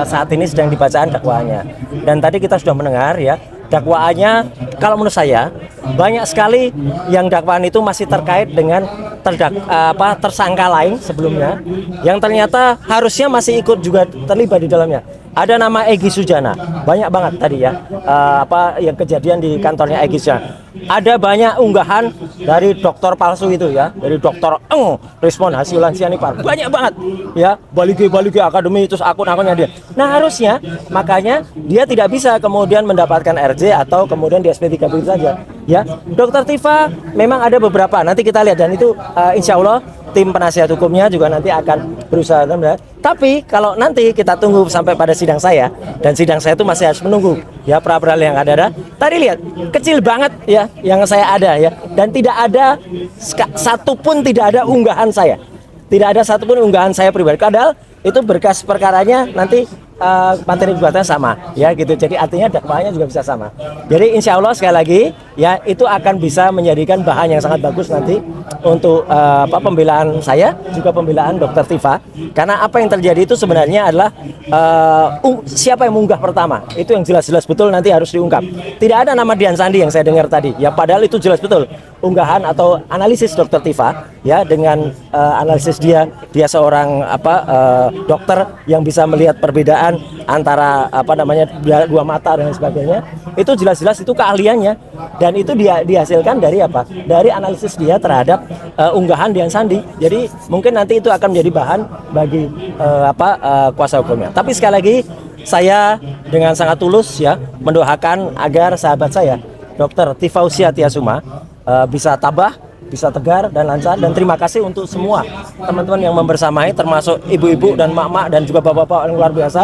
saat ini sedang dibacaan dakwaannya. Dan tadi kita sudah mendengar ya, dakwaannya kalau menurut saya banyak sekali yang dakwaan itu masih terkait dengan tersangka lain sebelumnya yang ternyata harusnya masih ikut juga terlibat di dalamnya. Ada nama Egy Sujana, banyak banget tadi ya, yang kejadian di kantornya Egy Sujana. Ada banyak unggahan dari dokter palsu itu ya, dari dokter respon hasil lansianipar, banyak banget ya, Balige Akademi, terus akun-akunnya dia. Nah harusnya makanya dia tidak bisa kemudian mendapatkan RJ atau kemudian di SP3 begitu saja ya. Dokter Tifa memang ada beberapa, nanti kita lihat, dan itu insya Allah tim penasihat hukumnya juga nanti akan berusaha. Tapi kalau nanti kita tunggu sampai pada sidang saya, dan sidang saya itu masih harus menunggu ya pra peradilan yang ada. Tadi lihat kecil banget ya yang saya ada ya, dan tidak ada satupun, tidak ada unggahan saya, tidak ada satupun unggahan saya pribadi. Padahal itu berkas perkaranya nanti materi gugatannya sama ya gitu. Jadi artinya dakwaannya juga bisa sama. Jadi insya Allah sekali lagi ya, itu akan bisa menjadikan bahan yang sangat bagus nanti untuk pembelaan saya, juga pembelaan Dokter Tifa. Karena apa yang terjadi itu sebenarnya adalah siapa yang mengunggah pertama, itu yang jelas-jelas betul nanti harus diungkap. Tidak ada nama Dian Sandi yang saya dengar tadi ya, padahal itu jelas betul unggahan atau analisis Dokter Tifa ya, dengan analisis dia seorang dokter yang bisa melihat perbedaan antara dua mata dan sebagainya. Itu jelas-jelas itu keahliannya, dan itu dia dihasilkan dari apa? Dari analisis dia terhadap unggahan Dian Sandi. Jadi mungkin nanti itu akan menjadi bahan bagi kuasa hukumnya. Tapi sekali lagi saya dengan sangat tulus ya mendoakan agar sahabat saya Dr. Tifausia Tiasuma bisa tabah, bisa tegar dan lancar. Dan terima kasih untuk semua teman-teman yang membersamai, termasuk ibu-ibu dan mak-mak dan juga bapak-bapak yang luar biasa,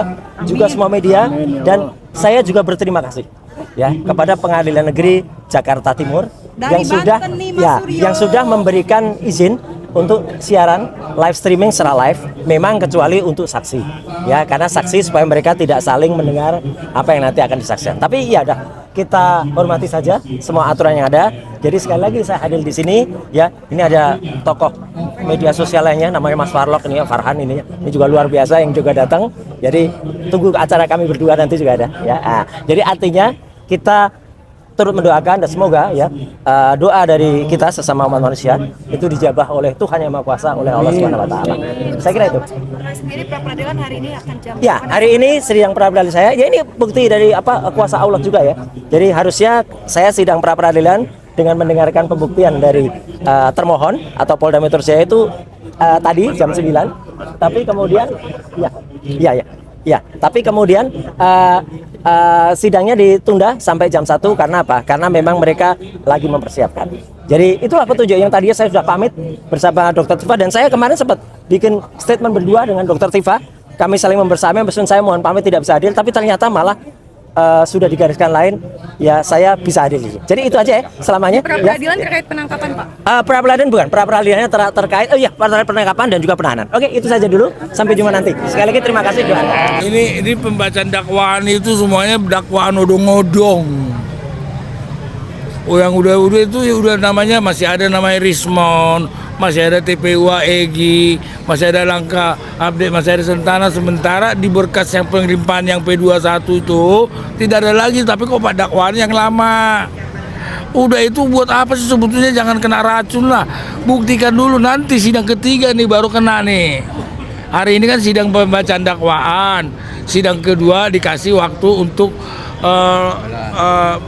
juga semua media. Dan saya juga berterima kasih ya kepada Pengadilan Negeri Jakarta Timur yang sudah memberikan izin untuk siaran live streaming secara live, memang kecuali untuk saksi ya, karena saksi supaya mereka tidak saling mendengar apa yang nanti akan disaksikan. Tapi ya udah, kita hormati saja semua aturan yang ada. Jadi sekali lagi saya hadir di sini ya. Ini ada tokoh media sosial lainnya namanya Mas Farlok ini ya, Farhan ini juga luar biasa yang juga datang. Jadi tunggu acara kami berdua nanti juga ada ya. Jadi artinya kita turut mendoakan dan semoga ya doa dari kita sesama umat manusia itu dijabah oleh Tuhan Yang Maha Kuasa, oleh Allah Subhanahu wa taala. Saya kira itu. Sendiri pra peradilan hari ini akan jam. Ya, hari ini sidang pra peradilan saya. Ya ini bukti dari kuasa Allah juga ya. Jadi harusnya saya sidang pra peradilan dengan mendengarkan pembuktian dari termohon atau Polda Metro Jaya itu tadi jam 9. Tapi kemudian tapi kemudian sidangnya ditunda sampai jam 1 karena apa? Karena memang mereka lagi mempersiapkan. Jadi itulah petunjuk yang tadinya saya sudah pamit bersama Dokter Tifa, dan saya kemarin sempat bikin statement berdua dengan Dokter Tifa. Kami saling membersamai, meskipun saya mohon pamit tidak bisa hadir, tapi ternyata malah sudah digariskan lain ya, saya bisa hadir di sini. Jadi itu aja ya selamanya. Pra-peradilan terkait penangkapan, Pak? Pra-peradilan bukan, pra-peradilannya terkait penangkapan dan juga penahanan. Oke, itu saja dulu. Sampai jumpa nanti. Sekali lagi terima kasih doa. Ini pembacaan dakwaan itu semuanya dakwaan odong-odong. Yang udah itu udah namanya, masih ada namanya Rismon, masih ada TPUA Egy, masih ada Langkah Update, masih ada Sentana. Sementara di berkas yang pengelimpahan yang P21 itu tidak ada lagi, tapi kok pada dakwaan yang lama. Udah itu buat apa sih sebetulnya? Jangan kena racun lah. Buktikan dulu, nanti sidang ketiga nih baru kena nih. Hari ini kan sidang pembacaan dakwaan, sidang kedua dikasih waktu untuk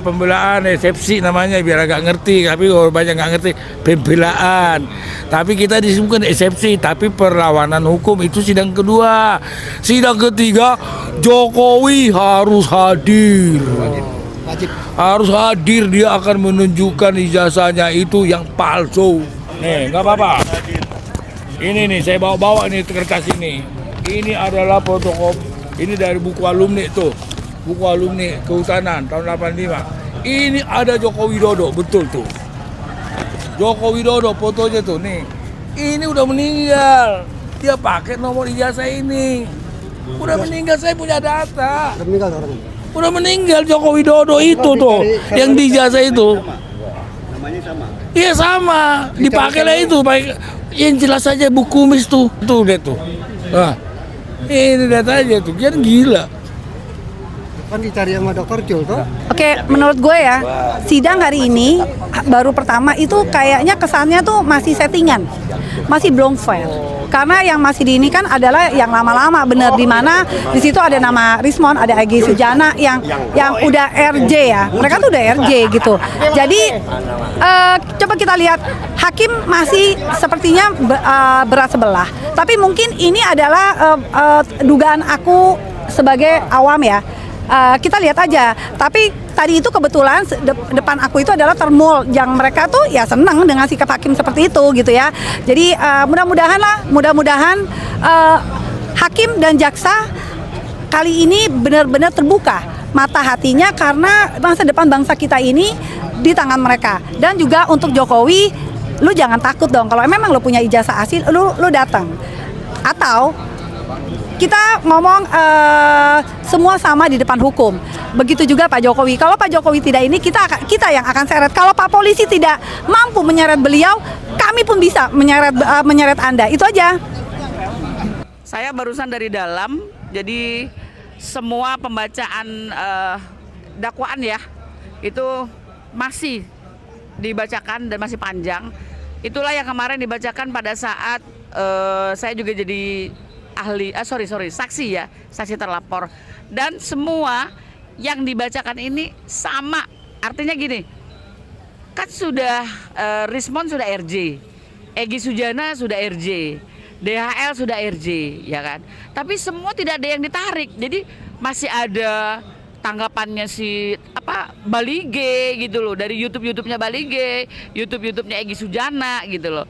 pembelaan, eksepsi namanya, biar agak ngerti. Tapi kalau banyak nggak ngerti, pembelaan. Tapi kita disebutkan eksepsi, tapi perlawanan hukum itu sidang kedua. Sidang ketiga Jokowi harus hadir. Harus hadir, dia akan menunjukkan ijazahnya itu yang palsu. Nih, nggak apa-apa. Ini nih, saya bawa-bawa nih kertas ini. Ini adalah fotokopi. Ini dari buku alumni tuh. Buku alumni Kehutanan tahun 85. Ini ada Joko Widodo, betul tuh. Joko Widodo fotonya tuh nih. Ini udah meninggal. Dia pakai nomor ijazah ini. Udah meninggal, saya punya data. Udah meninggal orangnya. Udah meninggal Joko Widodo itu tuh, yang di ijazah itu. Namanya sama. Iya sama, dipakai lah itu. Yang jelas aja buku kumis tuh. Tuh lihat tuh. Nah, Ini lihat aja tuh, kan gila. Kan dicari sama dokter Jul tuh. Oke, menurut gue ya, sidang hari ini baru pertama itu kayaknya kesannya tuh masih settingan, masih belum fair. Karena yang masih di ini kan adalah yang lama-lama bener, di mana di situ ada nama Rismon, ada Egy Sujana yang udah RJ ya, mereka tuh udah RJ gitu. Jadi coba kita lihat, hakim masih sepertinya berat sebelah. Tapi mungkin ini adalah dugaan aku sebagai awam ya. Kita lihat aja, tapi tadi itu kebetulan depan aku itu adalah termul yang mereka tuh ya senang dengan sikap hakim seperti itu gitu ya. Jadi mudah-mudahan hakim dan jaksa kali ini benar-benar terbuka mata hatinya, karena masa depan bangsa kita ini di tangan mereka. Dan juga untuk Jokowi, lu jangan takut dong, kalau memang lu punya ijazah asli, lu datang. Atau kita ngomong semua sama di depan hukum. Begitu juga Pak Jokowi. Kalau Pak Jokowi tidak ini, kita yang akan seret. Kalau Pak polisi tidak mampu menyeret beliau, kami pun bisa menyeret Anda. Itu aja. Saya barusan dari dalam, jadi semua pembacaan dakwaan ya itu masih dibacakan dan masih panjang. Itulah yang kemarin dibacakan pada saat saya juga jadi saksi ya, saksi terlapor. Dan semua yang dibacakan ini sama, artinya gini, kan sudah Rismon sudah RJ, Egy Sujana sudah RJ, DHL sudah RJ, ya kan. Tapi semua tidak ada yang ditarik, jadi masih ada tanggapannya si Balige gitu loh, dari YouTube-nya Balige, YouTube-nya Egy Sujana gitu loh.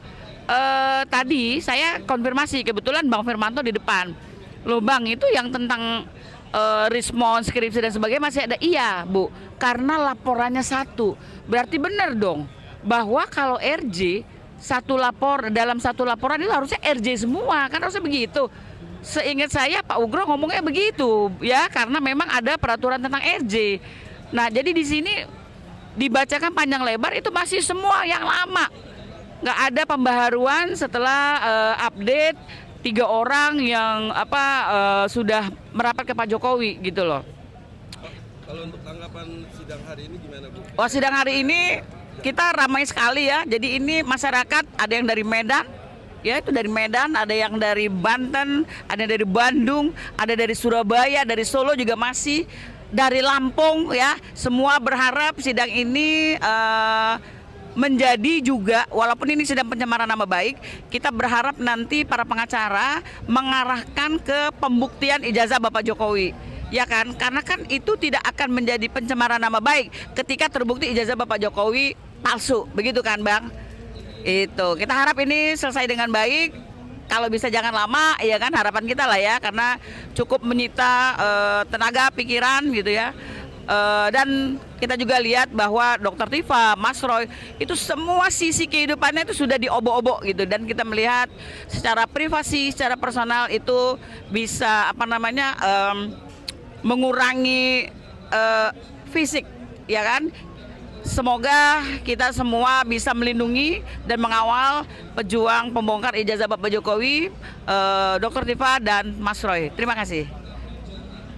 Tadi saya konfirmasi, kebetulan Bang Firmanto di depan. Loh Bang, itu yang tentang Rismon, skripsi dan sebagainya masih ada? Iya Bu, karena laporannya satu. Berarti benar dong bahwa kalau RJ dalam satu laporan itu harusnya RJ semua, kan harusnya begitu. Seingat saya Pak Ugro ngomongnya begitu ya, karena memang ada peraturan tentang RJ. Nah jadi di sini dibacakan panjang lebar itu masih semua yang lama. Nggak ada pembaharuan setelah update 3 orang yang sudah merapat ke Pak Jokowi gitu loh. Kalau untuk tanggapan sidang hari ini gimana Bu? Oh, sidang hari ini kita ramai sekali ya. Jadi ini masyarakat ada yang dari Medan, ya itu dari Medan, ada yang dari Banten, ada dari Bandung, ada dari Surabaya, dari Solo juga masih, dari Lampung ya. Semua berharap sidang ini menjadi juga, walaupun ini sedang pencemaran nama baik, kita berharap nanti para pengacara mengarahkan ke pembuktian ijazah Bapak Jokowi, ya kan? Karena kan itu tidak akan menjadi pencemaran nama baik ketika terbukti ijazah Bapak Jokowi palsu, begitu kan Bang? Itu kita harap ini selesai dengan baik. Kalau bisa jangan lama, ya kan, harapan kita lah ya, karena cukup menyita tenaga pikiran gitu ya. Dan kita juga lihat bahwa Dr. Tifa, Mas Roy itu semua sisi kehidupannya itu sudah diobok-obok gitu, dan kita melihat secara privasi, secara personal itu bisa mengurangi fisik, ya kan. Semoga kita semua bisa melindungi dan mengawal pejuang pembongkar ijazah Bapak Jokowi, Dr. Tifa dan Mas Roy. Terima kasih.